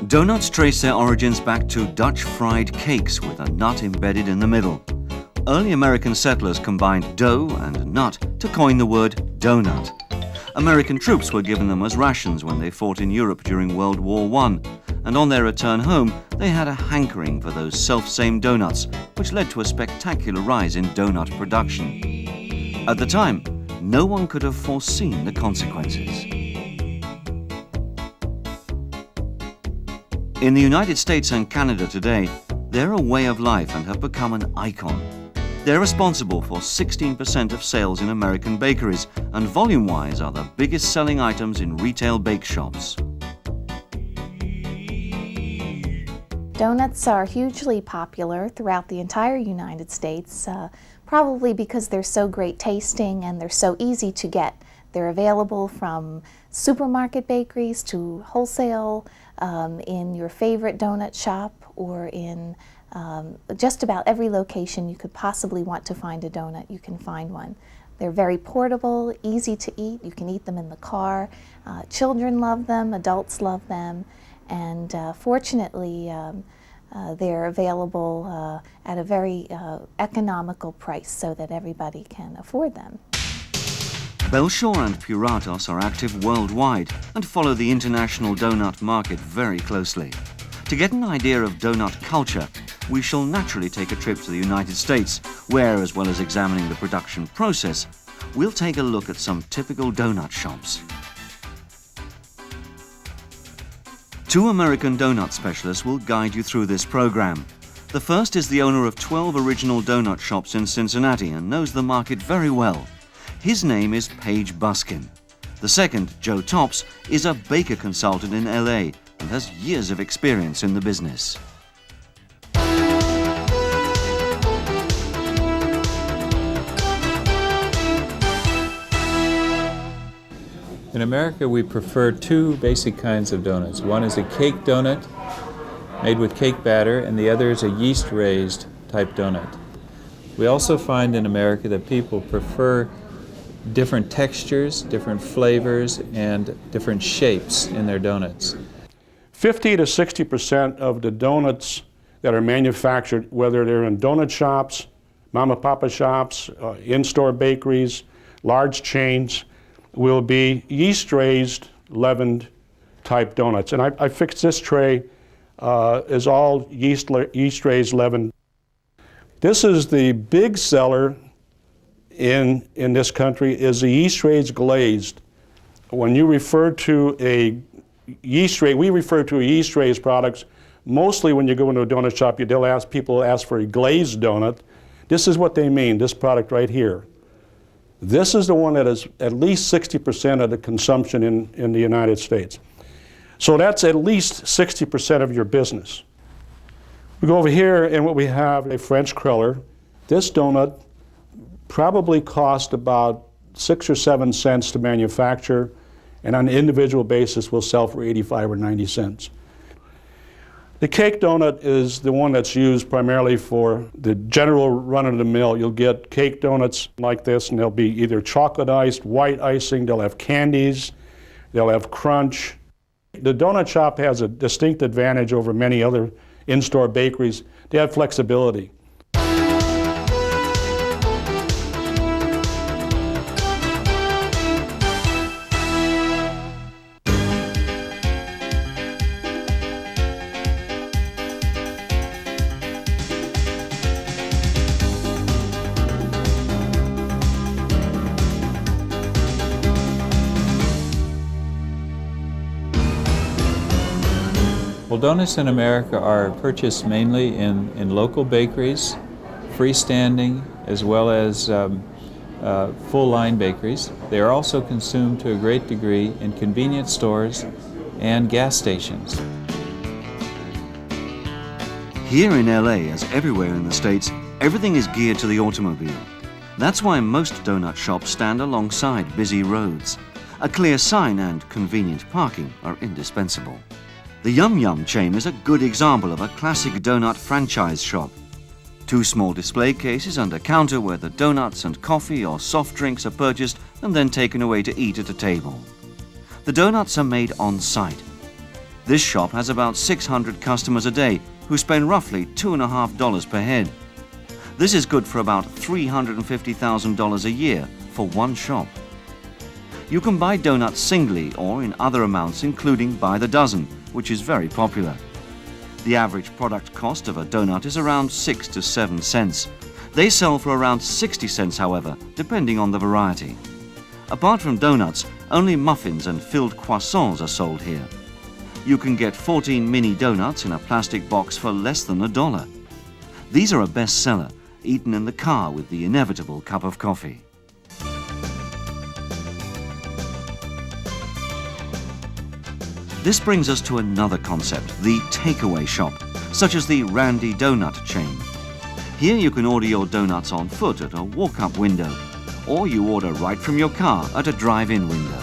Donuts trace their origins back to Dutch fried cakes with a nut embedded in the middle. Early American settlers combined dough and nut to coin the word donut. American troops were given them as rations when they fought in Europe during World War I, and on their return home they had a hankering for those self-same donuts, which led to a spectacular rise in donut production. At the time, no one could have foreseen the consequences. In the United States and Canada today, they're a way of life and have become an icon. They're responsible for 16% of sales in American bakeries and volume-wise are the biggest selling items in retail bake shops. Donuts are hugely popular throughout the entire United States, probably because they're so great tasting and they're so easy to get. They're available from supermarket bakeries to wholesale, in your favorite donut shop, or in just about every location you could possibly want to find a donut, you can find one. They're very portable, easy to eat. You can eat them in the car. Children love them, adults love them, and fortunately they're available at a very economical price so that everybody can afford them. Belshaw and Puratos are active worldwide and follow the international donut market very closely. To get an idea of donut culture, we shall naturally take a trip to the United States, where, as well as examining the production process, we'll take a look at some typical donut shops. Two American donut specialists will guide you through this program. The first is the owner of 12 original donut shops in Cincinnati and knows the market very well. His name is Paige Buskin. The second, Joe Tops, is a baker consultant in LA and has years of experience in the business. In America, we prefer two basic kinds of donuts. One is a cake donut made with cake batter, and the other is a yeast-raised type donut. We also find in America that people prefer different textures, different flavors, and different shapes in their donuts. 50 to 60% of the donuts that are manufactured, whether they're in donut shops, mama papa shops, in-store bakeries, large chains, will be yeast-raised, leavened type donuts. And I fixed this tray is all yeast-raised leavened. This is the big seller in this country, is the yeast-raised glazed. When you refer to a yeast-raised, we refer to yeast-raised products. Mostly when you go into a donut shop, people ask for a glazed donut. This is what they mean, this product right here. This is the one that is at least 60% of the consumption in the United States. So that's at least 60% of your business. We go over here and what we have, a French cruller. This donut probably cost about 6 or 7 cents to manufacture, and on an individual basis will sell for 85 or 90 cents. The cake donut is the one that's used primarily for the general run-of-the-mill. You'll get cake donuts like this, and they'll be either chocolate iced, white icing, they'll have candies, they'll have crunch. The donut shop has a distinct advantage over many other in-store bakeries. They have flexibility. Well, donuts in America are purchased mainly in local bakeries, freestanding, as well as full-line bakeries. They are also consumed to a great degree in convenience stores and gas stations. Here in LA, as everywhere in the States, everything is geared to the automobile. That's why most donut shops stand alongside busy roads. A clear sign and convenient parking are indispensable. The Yum Yum chain is a good example of a classic donut franchise shop. 2 small display cases and a counter where the donuts and coffee or soft drinks are purchased and then taken away to eat at a table. The donuts are made on site. This shop has about 600 customers a day who spend roughly $2.50 per head. This is good for about $350,000 a year for one shop. You can buy donuts singly or in other amounts, including by the dozen, which is very popular. The average product cost of a donut is around 6 to 7 cents. They sell for around 60 cents, however, depending on the variety. Apart from donuts, only muffins and filled croissants are sold here. You can get 14 mini donuts in a plastic box for less than $1. These are a bestseller, eaten in the car with the inevitable cup of coffee. This brings us to another concept, the takeaway shop, such as the Randy Donut chain. Here you can order your donuts on foot at a walk-up window, or you order right from your car at a drive-in window.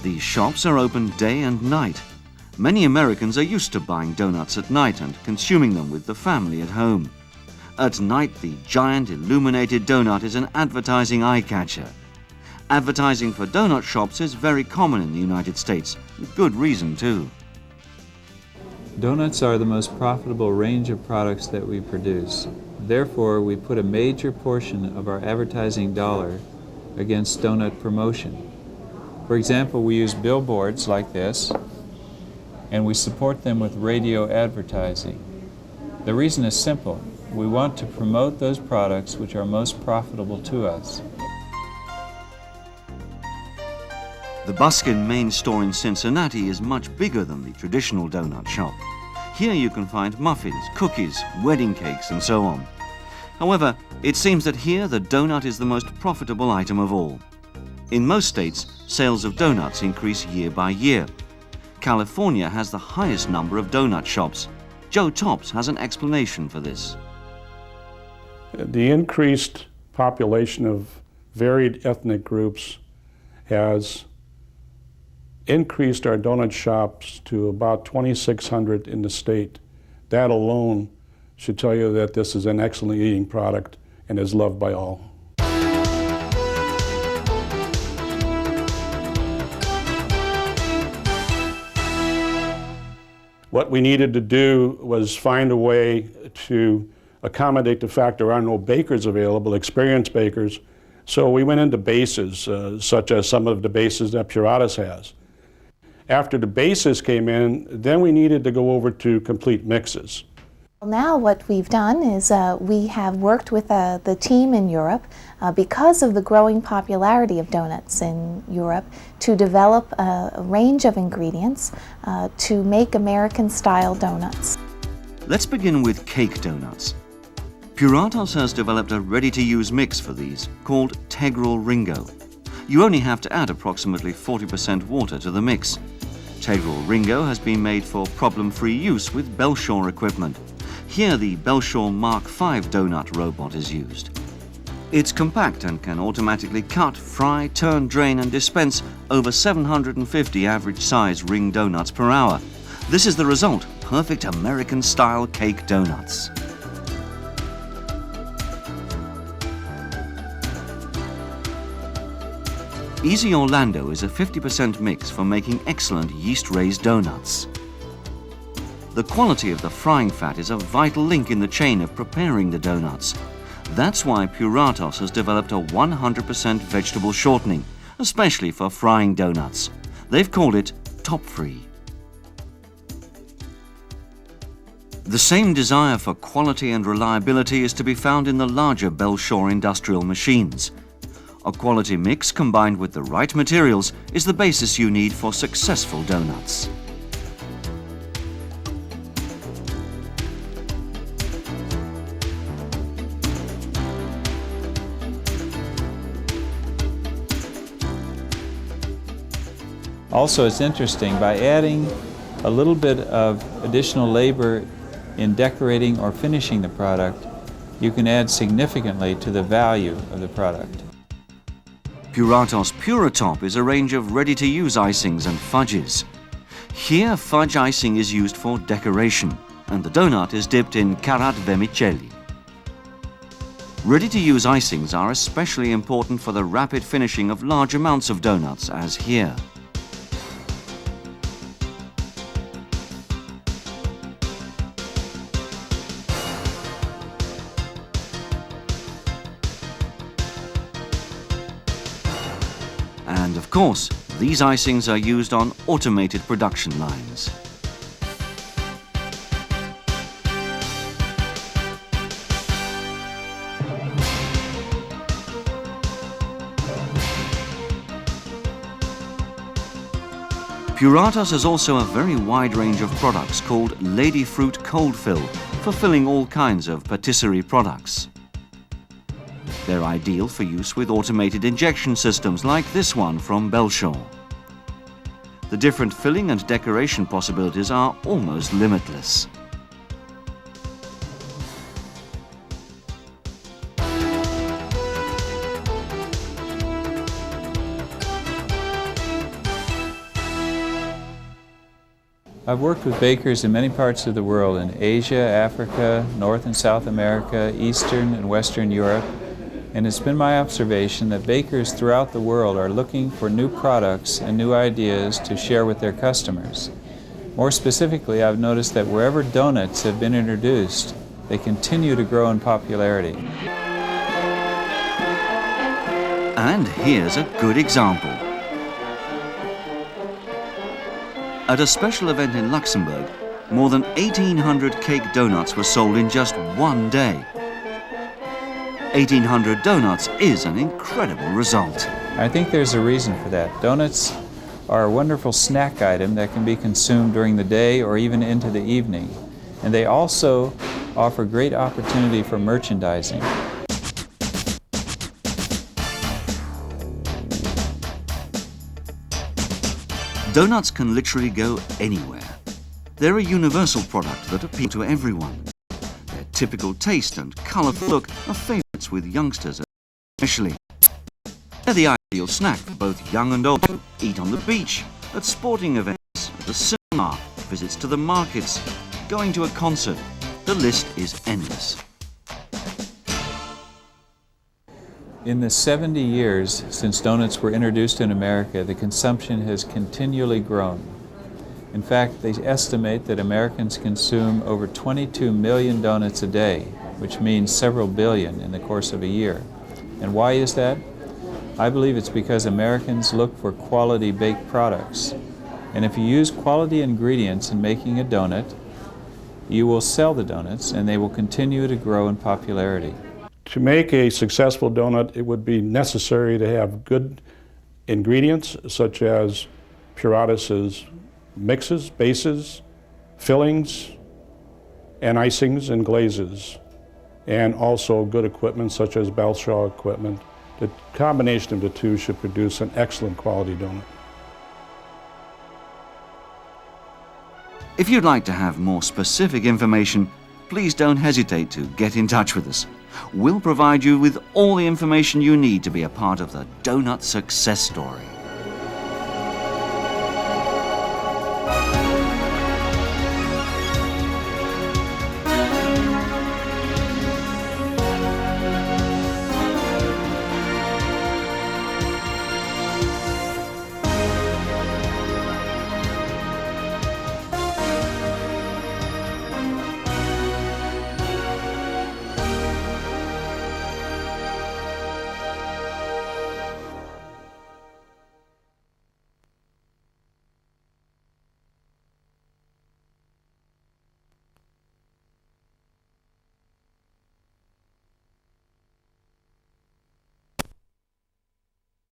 These shops are open day and night. Many Americans are used to buying donuts at night and consuming them with the family at home. At night, the giant illuminated donut is an advertising eye-catcher. Advertising for donut shops is very common in the United States, with good reason too. Donuts are the most profitable range of products that we produce. Therefore, we put a major portion of our advertising dollar against donut promotion. For example, we use billboards like this, and we support them with radio advertising. The reason is simple. We want to promote those products which are most profitable to us. The Buskin main store in Cincinnati is much bigger than the traditional donut shop. Here you can find muffins, cookies, wedding cakes, and so on. However, it seems that here the donut is the most profitable item of all. In most states, sales of donuts increase year by year. California has the highest number of donut shops. Joe Tops has an explanation for this. The increased population of varied ethnic groups has increased our donut shops to about 2,600 in the state. That alone should tell you that this is an excellent eating product and is loved by all. What we needed to do was find a way to accommodate the fact there are no bakers available, experienced bakers, so we went into bases, such as some of the bases that Puratos has. After the bases came in, then we needed to go over to complete mixes. Now what we've done is we have worked with the team in Europe because of the growing popularity of donuts in Europe to develop a range of ingredients to make American-style donuts. Let's begin with cake donuts. Puratos has developed a ready-to-use mix for these called Tegral Ringo. You only have to add approximately 40% water to the mix. Tegral Ringo has been made for problem-free use with Belshaw equipment. Here the Belshaw Mark V donut robot is used. It's compact and can automatically cut, fry, turn, drain and dispense over 750 average-size ring donuts per hour. This is the result, perfect American-style cake donuts. Easy Orlando is a 50% mix for making excellent yeast-raised donuts. The quality of the frying fat is a vital link in the chain of preparing the donuts. That's why Puratos has developed a 100% vegetable shortening, especially for frying donuts. They've called it Top-Free. The same desire for quality and reliability is to be found in the larger Belshaw industrial machines. A quality mix combined with the right materials is the basis you need for successful donuts. Also, it's interesting, by adding a little bit of additional labor in decorating or finishing the product, you can add significantly to the value of the product. Puratos Puratop is a range of ready-to-use icings and fudges. Here, fudge icing is used for decoration, and the donut is dipped in Carat Vermicelli. Ready-to-use icings are especially important for the rapid finishing of large amounts of donuts, as here. And of course, these icings are used on automated production lines. Puratos has also a very wide range of products called Lady Fruit Cold Fill for filling all kinds of patisserie products. They're ideal for use with automated injection systems like this one from Belshaw. The different filling and decoration possibilities are almost limitless. I've worked with bakers in many parts of the world, in Asia, Africa, North and South America, Eastern and Western Europe, and it's been my observation that bakers throughout the world are looking for new products and new ideas to share with their customers. More specifically, I've noticed that wherever donuts have been introduced, they continue to grow in popularity. And here's a good example. At a special event in Luxembourg, more than 1,800 cake donuts were sold in just one day. 1,800 donuts is an incredible result. I think there's a reason for that. Donuts are a wonderful snack item that can be consumed during the day or even into the evening. And they also offer great opportunity for merchandising. Donuts can literally go anywhere. They're a universal product that appeals to everyone. Their typical taste and colourful look are favourites with youngsters especially. They're the ideal snack for both young and old to eat on the beach, at sporting events, at the cinema, visits to the markets, going to a concert. The list is endless. In the 70 years since donuts were introduced in America, the consumption has continually grown. In fact, they estimate that Americans consume over 22 million donuts a day, which means several billion in the course of a year. And why is that? I believe it's because Americans look for quality baked products. And if you use quality ingredients in making a donut, you will sell the donuts and they will continue to grow in popularity. To make a successful donut, it would be necessary to have good ingredients such as Puratos' mixes, bases, fillings, and icings and glazes, and also good equipment such as Belshaw equipment. The combination of the two should produce an excellent quality donut. If you'd like to have more specific information, please don't hesitate to get in touch with us. We'll provide you with all the information you need to be a part of the donut success story.